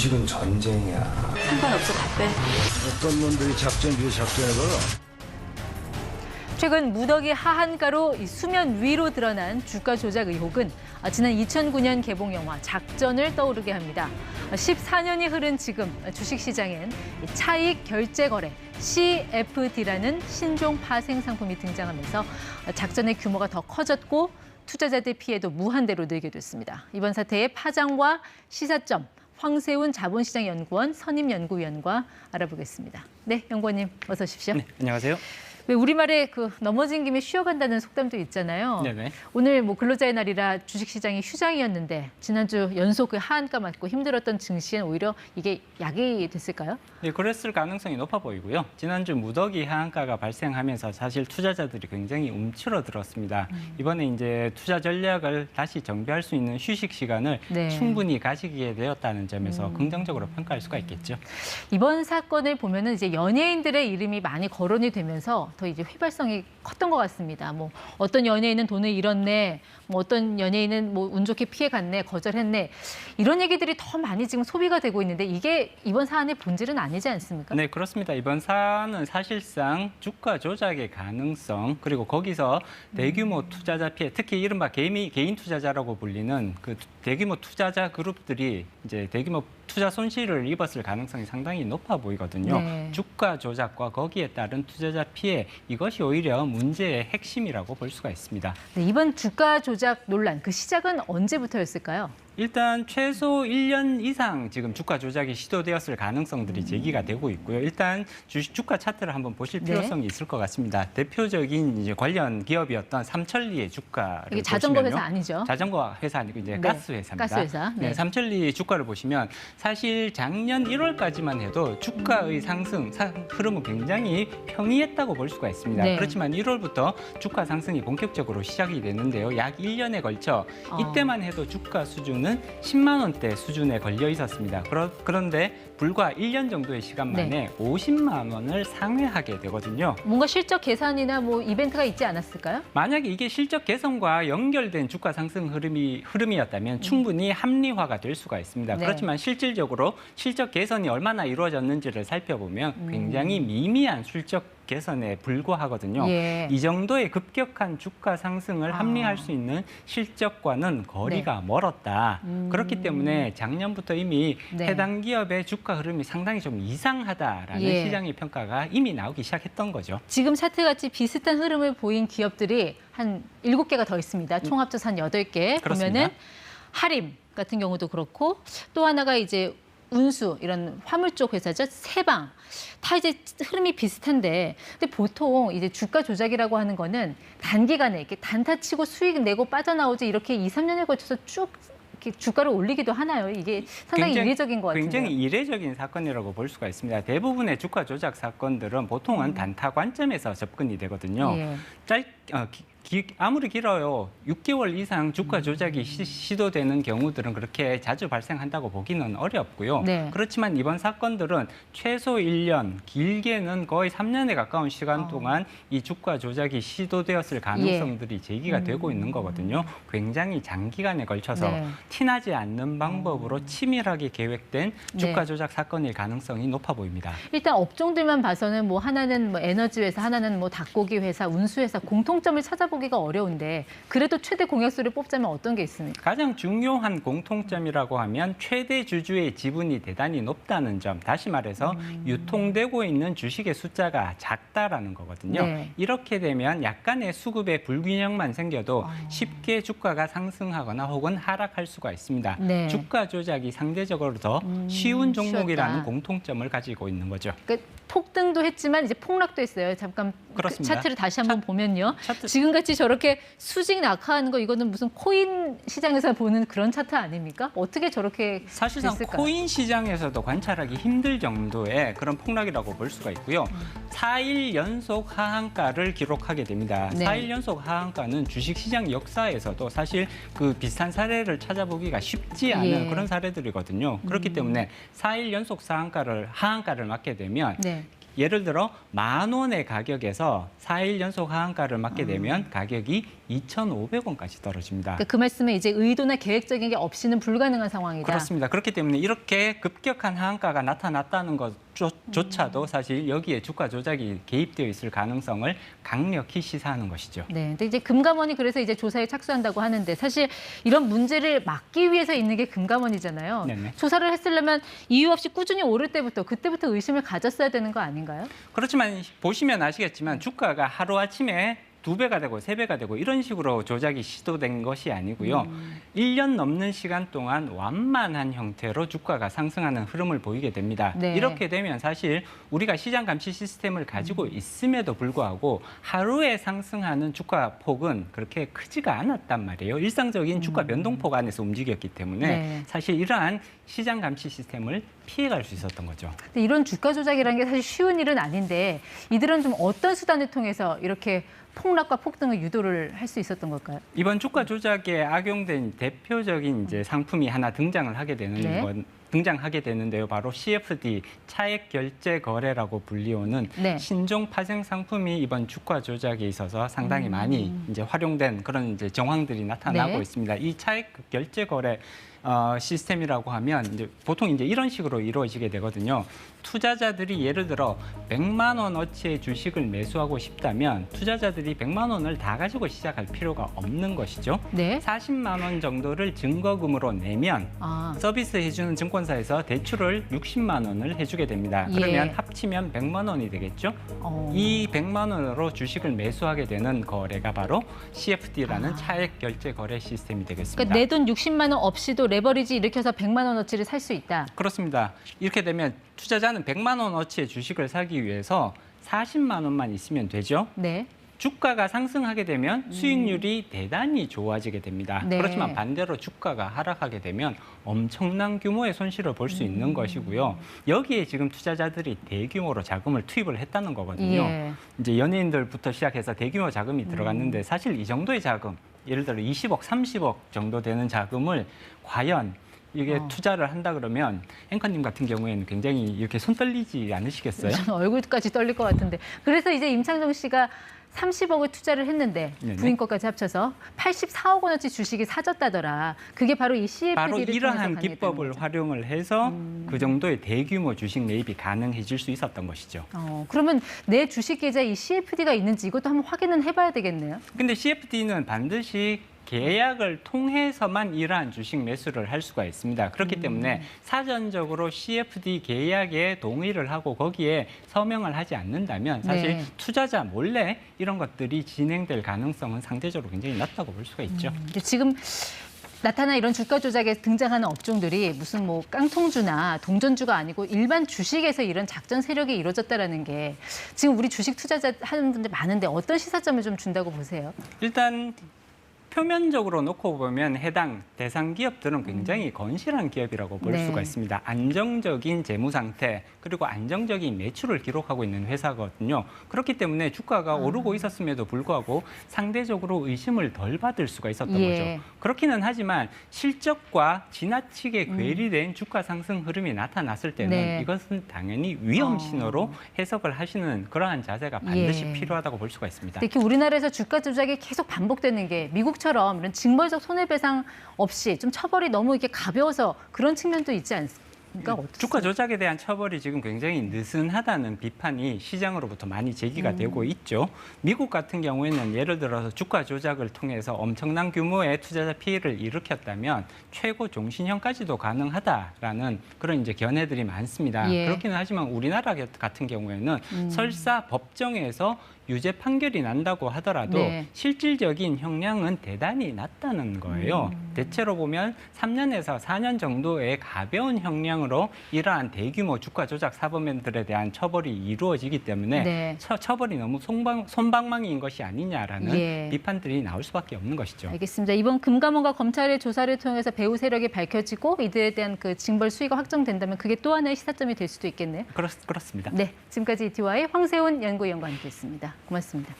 주식은 전쟁이야. 상관없어, 다 빼. 어떤 놈들이 작전 위에 작전해봐. 최근 무더기 하한가로 이 수면 위로 드러난 주가 조작 의혹은 지난 2009년 개봉 영화 작전을 떠오르게 합니다. 14년이 흐른 지금 주식시장엔 차익 결제 거래 CFD라는 신종 파생 상품이 등장하면서 작전의 규모가 더 커졌고 투자자들 피해도 무한대로 늘게 됐습니다. 이번 사태의 파장과 시사점 황세훈 자본시장연구원 선임연구위원과 알아보겠습니다. 네, 연구원님 어서 오십시오. 네, 안녕하세요. 왜 우리말에 넘어진 김에 쉬어간다는 속담도 있잖아요. 네네. 오늘 근로자의 날이라 주식시장이 휴장이었는데 지난주 연속 하한가 맞고 힘들었던 증시엔 오히려 이게 약이 됐을까요? 네, 그랬을 가능성이 높아 보이고요. 지난주 무더기 하한가가 발생하면서 사실 투자자들이 굉장히 움츠러들었습니다. 이번에 이제 투자 전략을 다시 정비할 수 있는 휴식 시간을 네. 충분히 가지게 되었다는 점에서 긍정적으로 평가할 수가 있겠죠. 이번 사건을 보면은 이제 연예인들의 이름이 많이 거론이 되면서 더 이제 휘발성이 컸던 것 같습니다. 뭐 어떤 연예인은 돈을 잃었네, 뭐 어떤 연예인은 뭐 운 좋게 피해갔네, 거절했네 이런 얘기들이 더 많이 지금 소비가 되고 있는데 이게 이번 사안의 본질은 아니지 않습니까? 네, 그렇습니다. 이번 사안은 사실상 주가 조작의 가능성 그리고 거기서 대규모 투자자 피해, 특히 이른바 개인 투자자라고 불리는 그 대규모 투자자 그룹들이 이제 대규모 투자 손실을 입었을 가능성이 상당히 높아 보이거든요. 네. 주가 조작과 거기에 따른 투자자 피해 이것이 오히려 문제의 핵심이라고 볼 수가 있습니다. 네, 이번 주가 조작 논란 그 시작은 언제부터였을까요? 일단 최소 1년 이상 지금 주가 조작이 시도되었을 가능성들이 제기가 되고 있고요. 일단 주식 주가 차트를 한번 보실 필요성이 있을 것 같습니다. 대표적인 이제 관련 기업이었던 삼천리의 주가를 이게 자전거 보시면요. 흐름이 아니죠? 자전거 회사 아니고 이제 네, 가스 회사입니다. 가스 회사. 네. 네, 삼천리 주가를 보시면 사실 작년 1월까지만 해도 주가의 상승 흐름은 굉장히 평이했다고 볼 수가 있습니다. 네. 그렇지만 1월부터 주가 상승이 본격적으로 시작이 됐는데요. 약 1년에 걸쳐 이때만 해도 주가 수준은 10만 원대 수준에 걸려 있었습니다. 그런데 불과 1년 정도의 시간 만에 네. 50만 원을 상회하게 되거든요. 뭔가 실적 계산이나 뭐 이벤트가 있지 않았을까요? 만약에 이게 실적 개선과 연결된 주가 상승 흐름이었다면 충분히 합리화가 될 수가 있습니다. 네. 그렇지만 실질적으로 실적 개선이 얼마나 이루어졌는지를 살펴보면 굉장히 미미한 실적 개선에 불과하거든요. 예. 이 정도의 급격한 주가 상승을 합리화할 수 있는 실적과는 거리가 멀었다. 그렇기 때문에 작년부터 이미 네. 해당 기업의 주가 흐름이 상당히 좀 이상하다라는 예. 시장의 평가가 이미 나오기 시작했던 거죠. 지금 사태같이 비슷한 흐름을 보인 기업들이 한 7개가 더 있습니다. 총 합쳐서 한 8개. 그렇습니다. 보면은 하림 같은 경우도 그렇고 또 하나가 이제 운수 이런 화물 쪽 회사죠. 세방. 다 이제 흐름이 비슷한데 근데 보통 이제 주가 조작이라고 하는 거는 단기간에 이렇게 단타 치고 수익 내고 빠져나오지 이렇게 2, 3년에 걸쳐서 쭉 이렇게 주가를 올리기도 하나요? 이게 상당히 이례적인 것 같은데요. 굉장히 이례적인 사건이라고 볼 수가 있습니다. 대부분의 주가 조작 사건들은 보통은 단타 관점에서 접근이 되거든요. 예. 아무리 길어요. 6개월 이상 주가 조작이 시도되는 경우들은 그렇게 자주 발생한다고 보기는 어렵고요. 네. 그렇지만 이번 사건들은 최소 1년, 길게는 거의 3년에 가까운 시간 동안 이 주가 조작이 시도되었을 가능성들이 제기가 되고 있는 거거든요. 굉장히 장기간에 걸쳐서 네. 티나지 않는 방법으로 치밀하게 계획된 주가 조작 사건일 가능성이 높아 보입니다. 일단 업종들만 봐서는 뭐 하나는 뭐 에너지 회사, 하나는 뭐 닭고기 회사, 운수 회사 공통점을 찾아보기가 어려운데 그래도 최대 공약수를 뽑자면 어떤 게 있습니까? 가장 중요한 공통점이라고 하면 최대 주주의 지분이 대단히 높다는 점. 다시 말해서 유통되고 있는 주식의 숫자가 작다라는 거거든요. 네. 이렇게 되면 약간의 수급의 불균형만 생겨도 쉽게 주가가 상승하거나 혹은 하락할 수가 있습니다. 네. 주가 조작이 상대적으로 더 쉬운 종목이라는 쉬웠다. 공통점을 가지고 있는 거죠. 그러니까 폭등도 했지만 이제 폭락도 했어요. 잠깐 그렇습니다. 차트를 다시 한번 보면요. 차트. 지금같이 저렇게 수직 낙하하는 거 이거는 무슨 코인 시장에서 보는 그런 차트 아닙니까? 어떻게 저렇게 사실상 됐을까요? 코인 시장에서도 관찰하기 힘들 정도의 그런 폭락이라고 볼 수가 있고요. 4일 연속 하한가를 기록하게 됩니다. 네. 4일 연속 하한가는 주식시장 역사에서도 사실 그 비슷한 사례를 찾아보기가 쉽지 않은 예. 그런 사례들이거든요. 그렇기 때문에 4일 연속 하한가를 맞게 되면 네. 예를 들어 10,000원의 가격에서 4일 연속 하한가를 맞게 되면 가격이 2,500원까지 떨어집니다. 그 말씀은 이제 의도나 계획적인 게 없이는 불가능한 상황이다. 그렇습니다. 그렇기 때문에 이렇게 급격한 하한가가 나타났다는 것조차도 사실 여기에 주가 조작이 개입되어 있을 가능성을 강력히 시사하는 것이죠. 네, 근데 이제 금감원이 그래서 이제 조사에 착수한다고 하는데 사실 이런 문제를 막기 위해서 있는 게 금감원이잖아요. 네네. 조사를 했으려면 이유 없이 꾸준히 오를 때부터 그때부터 의심을 가졌어야 되는 거 아닌가요? 그렇지만 보시면 아시겠지만 주가가 하루아침에 2배가 되고 3배가 되고 이런 식으로 조작이 시도된 것이 아니고요. 1년 넘는 시간 동안 완만한 형태로 주가가 상승하는 흐름을 보이게 됩니다. 네. 이렇게 되면 사실 우리가 시장 감시 시스템을 가지고 있음에도 불구하고 하루에 상승하는 주가 폭은 그렇게 크지가 않았단 말이에요. 일상적인 주가 변동폭 안에서 움직였기 때문에 네. 사실 이러한 시장 감시 시스템을 피해갈 수 있었던 거죠. 근데 이런 주가 조작이라는 게 사실 쉬운 일은 아닌데 이들은 좀 어떤 수단을 통해서 이렇게 폭락과 폭등을 유도를 할 수 있었던 걸까요? 이번 주가 조작에 악용된 대표적인 이제 상품이 하나 등장을 하게 되는 네. 등장하게 되는데요. 바로 CFD 차액 결제 거래라고 불리우는 네. 신종 파생 상품이 이번 주가 조작에 있어서 상당히 많이 이제 활용된 그런 이제 정황들이 나타나고 네. 있습니다. 이 차액 결제 거래 시스템이라고 하면 이제 보통 이제 이런 식으로 이루어지게 되거든요. 투자자들이 예를 들어 100만 원어치의 주식을 매수하고 싶다면 투자자들이 100만 원을 다 가지고 시작할 필요가 없는 것이죠. 네. 40만 원 정도를 증거금으로 내면 아, 서비스 해주는 증권사에서 대출을 60만 원을 해주게 됩니다. 그러면 예. 합치면 100만 원이 되겠죠. 어. 이 100만 원으로 주식을 매수하게 되는 거래가 바로 CFD라는 차액 결제 거래 시스템이 되겠습니다. 그러니까 내 돈 60만 원 없이도 레버리지 일으켜서 100만 원어치를 살 수 있다. 그렇습니다. 이렇게 되면 투자자는 100만 원어치의 주식을 사기 위해서 40만 원만 있으면 되죠. 네. 주가가 상승하게 되면 수익률이 대단히 좋아지게 됩니다. 네. 그렇지만 반대로 주가가 하락하게 되면 엄청난 규모의 손실을 볼 수 있는 것이고요. 여기에 지금 투자자들이 대규모로 자금을 투입을 했다는 거거든요. 예. 이제 연예인들부터 시작해서 대규모 자금이 들어갔는데 사실 이 정도의 자금, 예를 들어 20억, 30억 정도 되는 자금을 과연 이게 투자를 한다 그러면 앵커님 같은 경우에는 굉장히 이렇게 손 떨리지 않으시겠어요? 저는 얼굴까지 떨릴 것 같은데. 그래서 이제 임창정 씨가 30억을 투자를 했는데 네네. 부인 것까지 합쳐서 84억 원어치 주식이 사졌다더라. 그게 바로 이 CFD를 바로 통해서 이러한 가능했다는 기법을 거죠. 활용을 해서 그 정도의 대규모 주식 매입이 가능해질 수 있었던 것이죠. 그러면 내 주식 계좌에 이 CFD가 있는지 이것도 한번 확인은 해봐야 되겠네요. 근데 CFD는 반드시 계약을 통해서만 이러한 주식 매수를 할 수가 있습니다. 그렇기 때문에 사전적으로 CFD 계약에 동의를 하고 거기에 서명을 하지 않는다면 사실 네. 투자자 몰래 이런 것들이 진행될 가능성은 상대적으로 굉장히 낮다고 볼 수가 있죠. 근데 지금 나타난 이런 주가 조작에 등장하는 업종들이 무슨 뭐 깡통주나 동전주가 아니고 일반 주식에서 이런 작전 세력이 이루어졌다라는 게 지금 우리 주식 투자자 하는 분들 많은데 어떤 시사점을 좀 준다고 보세요? 일단 표면적으로 놓고 보면 해당 대상 기업들은 굉장히 건실한 기업이라고 볼 네. 수가 있습니다. 안정적인 재무 상태 그리고 안정적인 매출을 기록하고 있는 회사거든요. 그렇기 때문에 주가가 오르고 있었음에도 불구하고 상대적으로 의심을 덜 받을 수가 있었던 예. 거죠. 그렇기는 하지만 실적과 지나치게 괴리된 주가 상승 흐름이 나타났을 때는 네. 이것은 당연히 위험 신호로 해석을 하시는 그러한 자세가 반드시 예. 필요하다고 볼 수가 있습니다. 특히 우리나라에서 주가 조작이 계속 반복되는 게 미국처럼 이런 징벌적 손해배상 없이 좀 처벌이 너무 이렇게 가벼워서 그런 측면도 있지 않습니까? 어떻습니까? 주가 조작에 대한 처벌이 지금 굉장히 느슨하다는 비판이 시장으로부터 많이 제기가 되고 있죠. 미국 같은 경우에는 예를 들어서 주가 조작을 통해서 엄청난 규모의 투자자 피해를 일으켰다면 최고 종신형까지도 가능하다라는 그런 이제 견해들이 많습니다. 예. 그렇기는 하지만 우리나라 같은 경우에는 설사 법정에서 유죄 판결이 난다고 하더라도 네. 실질적인 형량은 대단히 낮다는 거예요. 대체로 보면 3년에서 4년 정도의 가벼운 형량으로 이러한 대규모 주가 조작 사범들에 대한 처벌이 이루어지기 때문에 네. 처벌이 너무 솜방망이인 것이 아니냐라는 예. 비판들이 나올 수밖에 없는 것이죠. 알겠습니다. 이번 금감원과 검찰의 조사를 통해서 배후 세력이 밝혀지고 이들에 대한 그 징벌 수위가 확정된다면 그게 또 하나의 시사점이 될 수도 있겠네요. 그렇습니다. 네, 지금까지 ETY 황세훈 연구위원과 함께했습니다. 고맙습니다.